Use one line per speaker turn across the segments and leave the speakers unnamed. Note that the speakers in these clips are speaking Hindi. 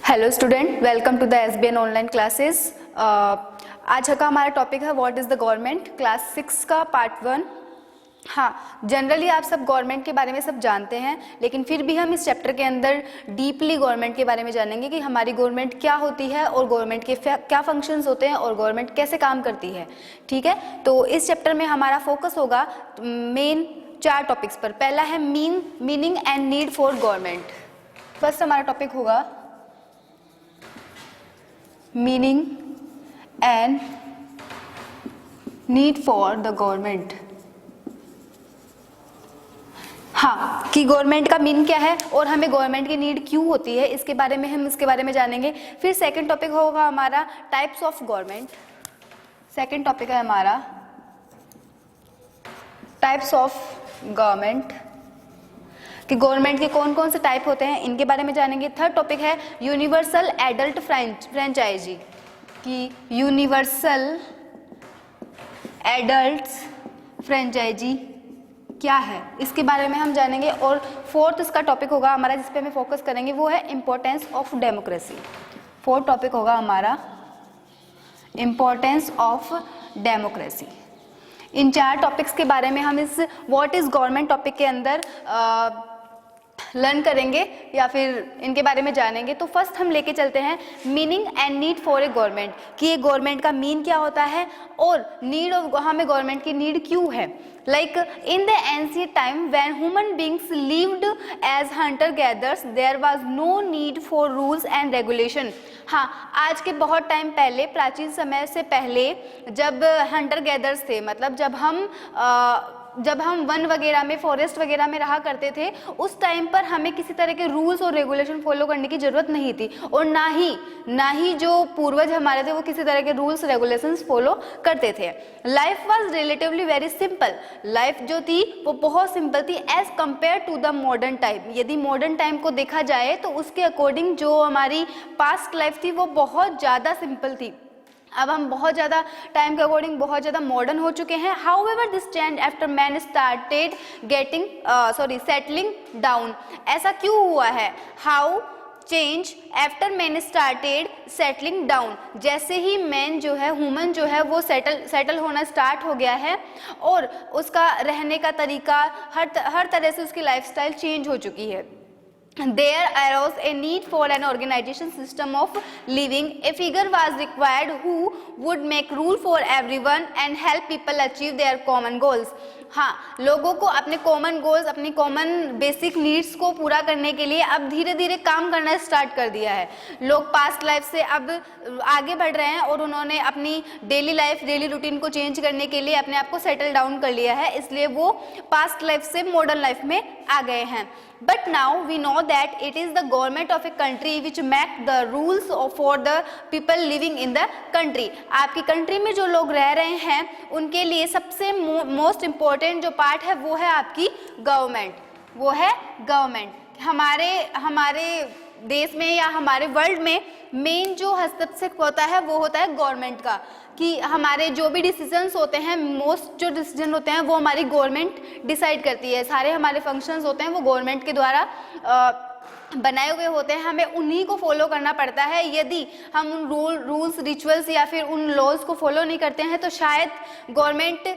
Hello student, welcome to the SBN online classes. आज का हमारा टॉपिक है what is the government, class 6 का पार्ट 1। हाँ, जनरली आप सब गवर्नमेंट के बारे में सब जानते हैं, लेकिन फिर भी हम इस चैप्टर के अंदर डीपली गवर्नमेंट के बारे में जानेंगे कि हमारी गवर्नमेंट क्या होती है और गवर्नमेंट के क्या फंक्शंस होते हैं और गवर्नमेंट कैसे काम करती है। ठीक है, तो इस चैप्टर में हमारा फोकस होगा मेन 4 टॉपिक्स पर। पहला है meaning and need for government. First हमारा टॉपिक होगा meaning and need for the government. हाँ, कि गवर्नमेंट का मीन क्या है और हमें गवर्नमेंट की नीड क्यों होती है, इसके बारे में हम इसके बारे में जानेंगे। फिर सेकंड टॉपिक होगा हमारा types of government. Second topic है हमारा टाइप्स ऑफ गवर्नमेंट, कि गवर्नमेंट के कौन कौन से टाइप होते हैं, इनके बारे में जानेंगे। थर्ड टॉपिक है यूनिवर्सल एडल्ट फ्रेंचाइजी, कि यूनिवर्सल एडल्ट फ्रेंचाइजी क्या है, इसके बारे में हम जानेंगे। और फोर्थ इसका टॉपिक होगा हमारा जिस पे हमें फोकस करेंगे वो है importance of democracy. Fourth topic होगा हमारा importance of democracy. In 4 topics के बारे में हम इस व्हाट इज गवर्नमेंट टॉपिक के अंदर लर्न करेंगे या फिर इनके बारे में जानेंगे। तो फर्स्ट हम लेके चलते हैं meaning and need for a government, कि ये गवर्नमेंट का मीन क्या होता है और नीड ऑफ हमें गवर्नमेंट की नीड क्यों है। Like in the ancient time when human beings lived as hunter gathers there was no need for rules and regulation. हाँ, आज के बहुत टाइम पहले, प्राचीन समय से पहले, जब हंटर गैदर्स थे, मतलब जब हम वन वगैरह में, फॉरेस्ट वगैरह में रहा करते थे, उस टाइम पर हमें किसी तरह के रूल्स और रेगुलेशन फॉलो करने की ज़रूरत नहीं थी, और ना ही जो पूर्वज हमारे थे वो किसी तरह के रूल्स रेगुलेशंस फॉलो करते थे। Life was relatively very simple. Life जो थी वो बहुत सिंपल थी as compare to the modern time. यदि मॉडर्न टाइम को देखा जाए तो उसके अकॉर्डिंग जो हमारी पास्ट लाइफ थी वो बहुत ज़्यादा सिंपल थी। अब हम बहुत ज़्यादा टाइम के अकॉर्डिंग बहुत ज़्यादा मॉडर्न हो चुके हैं। However this change after man started settling down. ऐसा क्यों हुआ है? How change after man started settling down, जैसे ही मैन जो है, ह्यूमन जो है वो सेटल होना स्टार्ट हो गया है और उसका रहने का तरीका, हर तरह से उसकी लाइफस्टाइल चेंज हो चुकी है। There arose a need for an organization system of living. A figure was required who would make rule for everyone and help people achieve their common goals. हाँ, लोगों को अपने कॉमन गोल्स, अपनी कॉमन बेसिक नीड्स को पूरा करने के लिए अब धीरे धीरे काम करना स्टार्ट कर दिया है। लोग पास्ट लाइफ से अब आगे बढ़ रहे हैं और उन्होंने अपनी डेली रूटीन को चेंज करने के लिए अपने आप को सेटल डाउन कर लिया है, इसलिए वो पास्ट लाइफ से मॉडर्न लाइफ में आ गए हैं। But now we know that it is the government of a country which make the rules for the people living in the country. आपकी कंट्री में जो लोग रह रहे हैं उनके लिए सबसे मोस्ट इम्पोर्टेंट जो पार्ट है वो है आपकी गवर्नमेंट, वो है गवर्नमेंट। हमारे देश में या हमारे वर्ल्ड में मेन जो हस्तक्षेप होता है वो होता है गवर्नमेंट का, कि हमारे जो भी डिसीजंस होते हैं, मोस्ट जो डिसीजन होते हैं वो हमारी गवर्नमेंट डिसाइड करती है। सारे हमारे फंक्शंस होते हैं वो गवर्नमेंट के द्वारा बनाए हुए होते हैं, हमें उन्हीं को फॉलो करना पड़ता है। यदि हम उन रूल्स रिचुअल्स या फिर उन लॉज को फॉलो नहीं करते हैं तो शायद गवर्नमेंट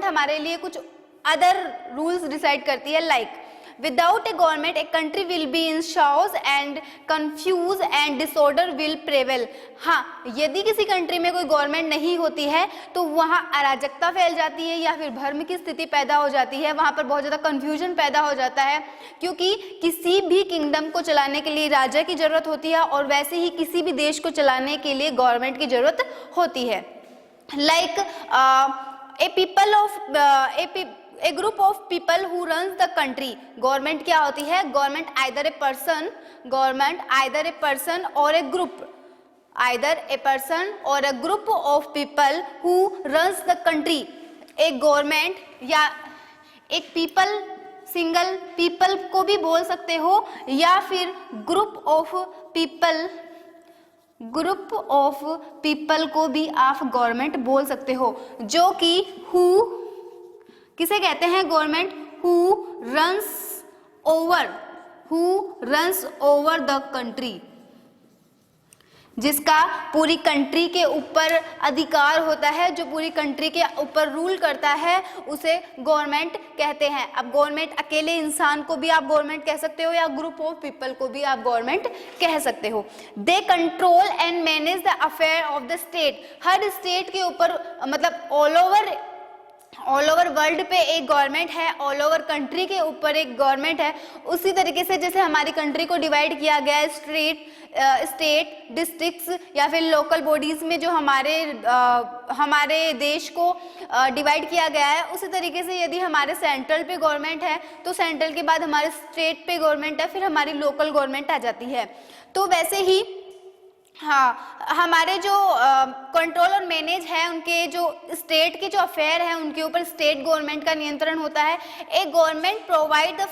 हमारे लिए कुछ अदर रूल्स डिसाइड करती है। Like without a government a country will be in chaos and confuse and disorder will prevail. हाँ, यदि किसी कंट्री में कोई गवर्नमेंट नहीं होती है तो वहाँ अराजकता फैल जाती है या फिर भ्रम की स्थिति पैदा हो जाती है, वहाँ पर बहुत ज़्यादा कन्फ्यूजन पैदा हो जाता है, क्योंकि किसी भी किंगडम को चलाने के लिए राजा की ज़रूरत होती है और वैसे ही किसी भी देश को चलाने के लिए गवर्नमेंट की ज़रूरत होती है। Like A group of people who runs the country. Government क्या होती है? Government either a person or a group, either a person or a group of people who runs the country. एक गवर्नमेंट या एक पीपल, सिंगल पीपल को भी बोल सकते हो, या फिर ग्रुप ऑफ पीपल को भी आप गवर्नमेंट बोल सकते हो, जो कि किसे कहते हैं? Government who runs over runs over the country, जिसका पूरी कंट्री के ऊपर अधिकार होता है, जो पूरी कंट्री के ऊपर रूल करता है, उसे गवर्नमेंट कहते हैं। अब गवर्नमेंट अकेले इंसान को भी आप गवर्नमेंट कह सकते हो या ग्रुप ऑफ पीपल को भी आप गवर्नमेंट कह सकते हो। They control and manage the affair of the state, her state के ऊपर मतलब ऑल ओवर वर्ल्ड पे एक गवर्नमेंट है, ऑल ओवर कंट्री के ऊपर एक गवर्नमेंट है। उसी तरीके से जैसे हमारी कंट्री को डिवाइड किया गया है स्टेट, डिस्ट्रिक्ट्स या फिर लोकल बॉडीज में, जो हमारे देश को डिवाइड किया गया है, उसी तरीके से यदि हमारे सेंट्रल पे गवर्नमेंट है तो सेंट्रल के बाद हमारे स्टेट पे गवर्नमेंट है, फिर हमारी लोकल गवर्नमेंट आ जाती है। तो वैसे ही हाँ, हमारे जो कंट्रोल और मैनेज है, उनके जो स्टेट के जो अफेयर हैं उनके ऊपर स्टेट गवर्नमेंट का नियंत्रण होता है। A government provide the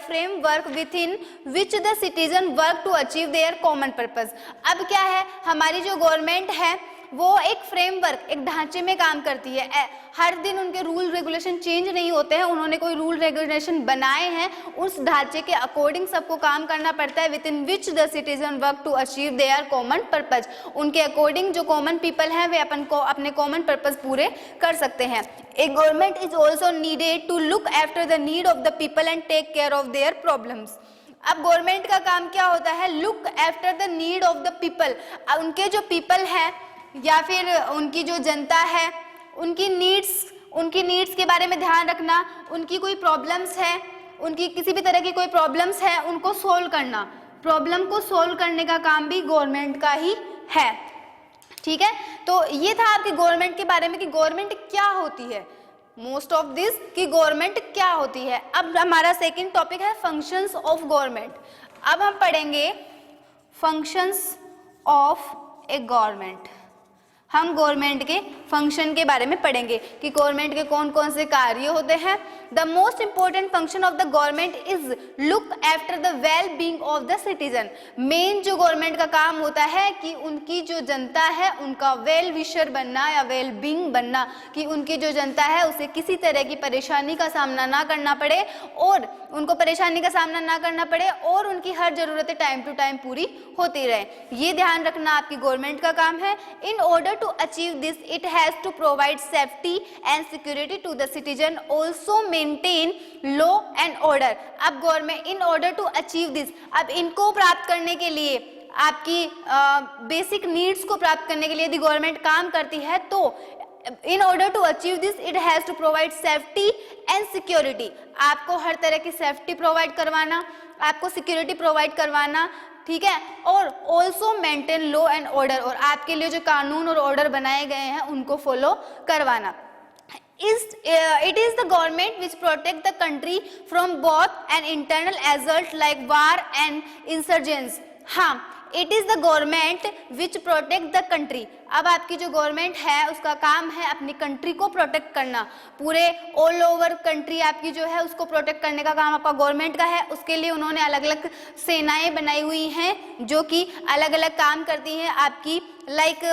framework within which the citizen work to achieve their common purpose. अब क्या है, हमारी जो गवर्नमेंट है वो एक फ्रेमवर्क, एक ढांचे में काम करती है। हर दिन उनके रूल रेगुलेशन चेंज नहीं होते हैं, उन्होंने कोई रूल रेगुलेशन बनाए हैं, उस ढांचे के अकॉर्डिंग सबको काम करना पड़ता है। Within which the citizen work to achieve their common purpose, उनके अकॉर्डिंग जो कॉमन पीपल हैं वे अपने कॉमन पर्पज पूरे कर सकते हैं। A government is also needed to look after the need of the people and take care of their problems. अब गवर्नमेंट का काम क्या होता है, look after the need of the people, उनके जो पीपल हैं या फिर उनकी जो जनता है, उनकी नीड्स के बारे में ध्यान रखना, उनकी कोई प्रॉब्लम्स है, उनकी किसी भी तरह की कोई प्रॉब्लम्स है उनको सोल्व करना, प्रॉब्लम को सोल्व करने का काम भी गवर्नमेंट का ही है। ठीक है, तो ये था आपकी गवर्नमेंट के बारे में कि गवर्नमेंट क्या होती है, मोस्ट ऑफ दिस कि गवर्नमेंट क्या होती है। अब हमारा सेकंड टॉपिक है फंक्शंस ऑफ गवर्नमेंट। अब हम पढ़ेंगे फंक्शंस ऑफ ए गवर्नमेंट। हम गवर्नमेंट के फंक्शन के बारे में पढ़ेंगे कि गवर्नमेंट के कौन कौन से कार्य होते हैं। The most important function of the government is look after the well being of the citizen. Main जो गवर्नमेंट का काम होता है कि उनकी जो जनता है उनका वेल विशर बनना या वेल बीइंग बनना, कि उनकी जो जनता है उसे किसी तरह की परेशानी का सामना ना करना पड़े और उनको परेशानी का सामना ना करना पड़े और उनकी हर जरूरतें टाइम टू टाइम पूरी होती रहे, ये ध्यान रखना आपकी गवर्नमेंट का काम है। In order to achieve this, it has to provide safety and security to the citizen, also maintain law and order। अब government in order to achieve this, अब इनको प्राप्त करने के लिए, आपकी बेसिक नीड्स को प्राप्त करने के लिए यदि गवर्नमेंट काम करती है तो in order to achieve this it has to provide safety and security. आपको हर तरह की सेफ्टी प्रोवाइड करवाना, आपको सिक्योरिटी प्रोवाइड करवाना, ठीक है, और also maintain law and order, और आपके लिए जो कानून और ऑर्डर बनाए गए हैं उनको फॉलो करवाना। It is the government which protect the country from both an internal assault like war and insurgents। हाँ, it is the government which protect the country. अब आपकी जो गवर्नमेंट है उसका काम है अपनी कंट्री को प्रोटेक्ट करना, पूरे ऑल ओवर कंट्री आपकी जो है उसको प्रोटेक्ट करने का काम आपका गवर्नमेंट का है। उसके लिए उन्होंने अलग अलग सेनाएं बनाई हुई हैं जो कि अलग अलग काम करती हैं आपकी, लाइक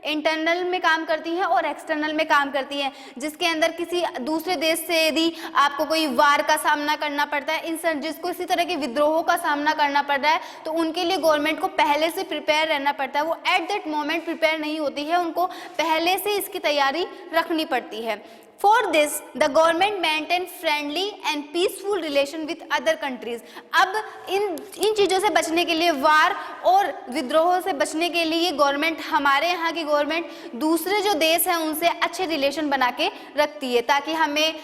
इंटरनल में काम करती हैं और एक्सटर्नल में काम करती हैं, जिसके अंदर किसी दूसरे देश से यदि आपको कोई वार का सामना करना पड़ता है, जिसको इसी तरह के विद्रोहों का सामना करना पड़ रहा है, तो उनके लिए गवर्नमेंट को पहले से प्रिपेयर रहना पड़ता है। वो एट दैट मोमेंट प्रिपेयर नहीं होती है, उनको पहले से इसकी तैयारी रखनी पड़ती है। For this, the government maintain friendly and peaceful relation with other countries। अब इन चीज़ों से बचने के लिए, वार और विद्रोहों से बचने के लिए गवर्नमेंट, हमारे यहाँ की गवर्नमेंट दूसरे जो देश हैं उनसे अच्छे रिलेशन बना के रखती है ताकि हमें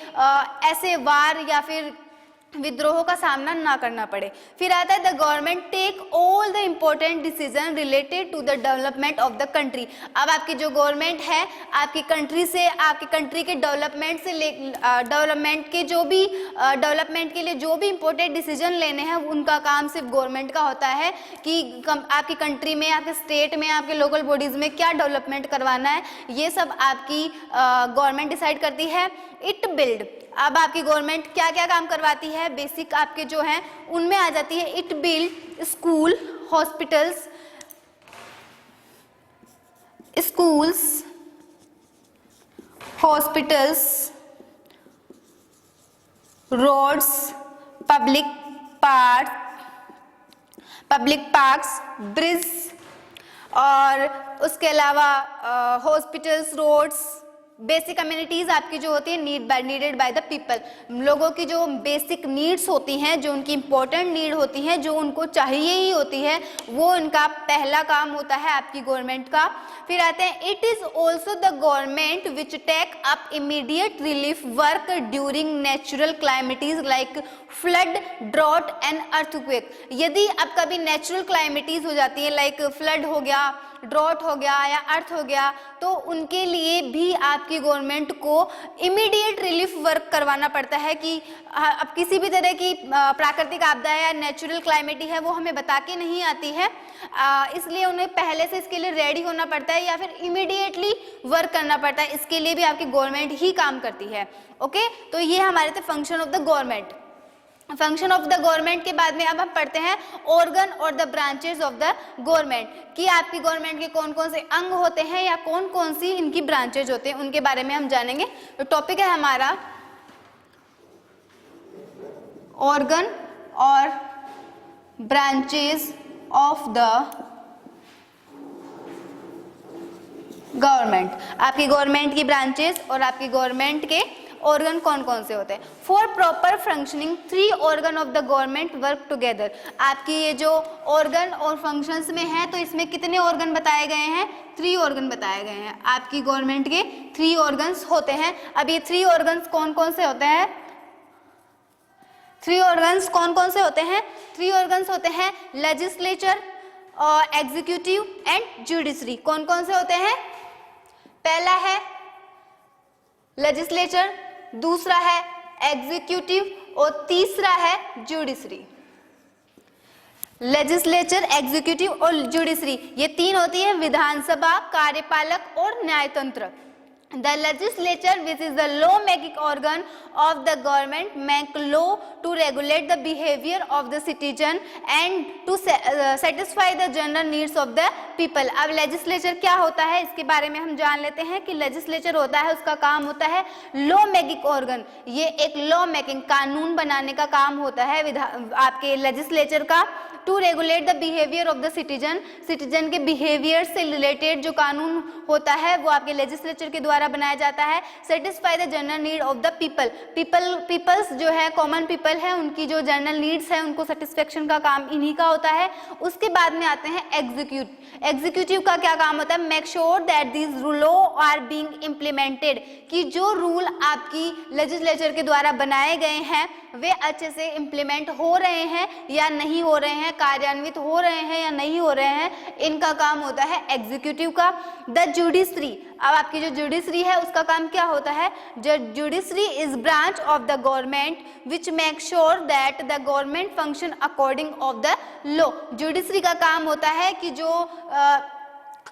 ऐसे वार या फिर विद्रोह का सामना ना करना पड़े। फिर आता है the government take all the important decision related to the development of the country. अब आपकी जो गवर्नमेंट है आपकी कंट्री से, आपकी कंट्री के डेवलपमेंट से डेवलपमेंट के जो भी डेवलपमेंट के लिए जो भी इम्पोर्टेंट डिसीजन लेने हैं उनका काम सिर्फ गवर्नमेंट का होता है कि आपकी कंट्री में, आपके स्टेट में, आपके लोकल बॉडीज में क्या डेवलपमेंट करवाना है, ये सब आपकी गवर्नमेंट डिसाइड करती है। इट बिल्ड, अब आपकी गवर्नमेंट क्या क्या काम करवाती है, बेसिक आपके जो हैं उनमें आ जाती है। It build school, hospitals, roads, public parks, bridge, और उसके अलावा हॉस्पिटल्स, रोड्स, बेसिक कम्युनिटीज आपकी जो होती है नीडेड बाय द पीपल, लोगों की जो बेसिक नीड्स होती हैं, जो उनकी इंपॉर्टेंट नीड होती हैं, जो उनको चाहिए ही होती है, वो उनका पहला काम होता है आपकी गवर्नमेंट का। फिर आते हैं it is also the government which take up immediate relief work during natural calamities like flood, drought and earthquake. यदि अब कभी नेचुरल क्लाइमेटीज हो जाती है, लाइक फ्लड हो गया, ड्रॉट हो गया या अर्थ हो गया, तो उनके लिए भी आपकी गवर्नमेंट को इमीडिएट रिलीफ वर्क करवाना पड़ता है कि अब किसी भी तरह की प्राकृतिक आपदा या नेचुरल क्लाइमेटी है वो हमें बता के नहीं आती है, इसलिए उन्हें पहले से इसके लिए रेडी होना पड़ता है या फिर इमीडिएटली वर्क करना पड़ता है। इसके लिए भी आपकी गवर्नमेंट ही काम करती है। ओके, तो ये हमारे थे function of the government. Function of the government के बाद में अब हम पढ़ते हैं ऑर्गन और the branches of the government, कि आपकी गवर्नमेंट के कौन कौन से अंग होते हैं या कौन कौन सी इनकी ब्रांचेज होते हैं, उनके बारे में हम जानेंगे। तो टॉपिक है हमारा ऑर्गन और ब्रांचेस ऑफ द गवर्नमेंट। आपकी गवर्नमेंट की ब्रांचेस और आपकी गवर्नमेंट के ऑर्गन कौन कौन से होते हैं। For proper functioning 3 organ of the government work together. आपकी ये जो ऑर्गन और फंक्शंस में है, तो इसमें कितने ऑर्गन बताए गए हैं? 3 ऑर्गन बताए गए हैं। आपकी गवर्नमेंट के 3 ऑर्गन्स होते हैं। अब ये 3 ऑर्गन्स कौन कौन से होते हैं? 3 ऑर्गन्स कौन कौन से होते हैं? 3 ऑर्गन्स होते हैं लेजिस्लेचर, एग्जीक्यूटिव एंड जुडिशरी। कौन कौन से होते हैं? पहला है लेजिस्लेचर, दूसरा है एग्जीक्यूटिव और तीसरा है जुडिशरी। लेजिस्लेचर, एग्जीक्यूटिव और जुडिशरी, ये 3 होती है विधानसभा, कार्यपालक और न्यायतंत्र। The legislature, which is the law-making organ of the government, make law to regulate the behavior of the citizen and to satisfy the general needs of the people. अब legislature क्या होता है इसके बारे में हम जान लेते हैं कि legislature होता है, उसका काम होता है law-making organ। ये एक law-making, कानून बनाने का काम होता है आपके legislature का। To regulate the behaviour of the citizen, citizen के बिहेवियर से रिलेटेड जो कानून होता है वो आपके लेजिस्लेचर के द्वारा बनाया जाता है। Satisfy the general need of the peoples जो है कॉमन पीपल है, उनकी जो जनरल नीड्स है उनको सेटिस्फेक्शन का काम इन्हीं का होता है। उसके बाद में आते हैं एग्जीक्यूटिव का क्या काम होता है? Make sure that this law are being implemented, कि जो रूल आपकी लेजिस्लेचर के द्वारा बनाए गए हैं वे अच्छे से इम्प्लीमेंट हो रहे हैं या नहीं हो रहे हैं, कार्यान्वित हो रहे हैं या नहीं हो रहे हैं, इनका काम होता है एग्जीक्यूटिव का। द जुडिशरी, अब आपकी जो जुडिशरी है उसका काम क्या होता है? Judiciary is branch of the government which make sure that the government function according of the law. Judiciary का काम होता है कि जो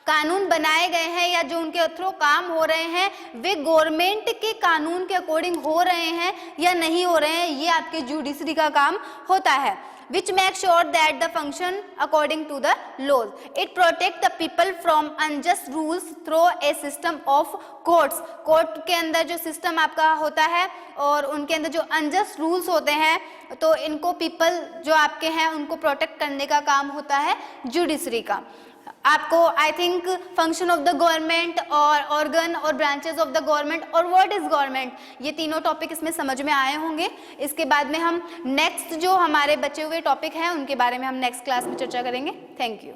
कानून बनाए गए हैं या जो उनके थ्रू काम हो रहे हैं वे गवर्नमेंट के कानून के अकॉर्डिंग हो रहे हैं या नहीं हो रहे हैं, ये आपके जुडिशरी का काम होता है। which make sure that the function according to the laws. It protect the people from unjust rules through a system of courts. Court के अंदर जो सिस्टम आपका होता है और उनके अंदर जो अनजस्ट रूल्स होते हैं तो इनको पीपल जो आपके हैं उनको प्रोटेक्ट करने का काम होता है जुडिशरी का। आपको I think function of the government और ऑर्गन और ब्रांचेस ऑफ द गवर्नमेंट और व्हाट इज गवर्नमेंट, ये तीनों टॉपिक इसमें समझ में आए होंगे। इसके बाद में हम नेक्स्ट जो हमारे बचे हुए टॉपिक हैं उनके बारे में हम नेक्स्ट क्लास में चर्चा करेंगे। Thank you.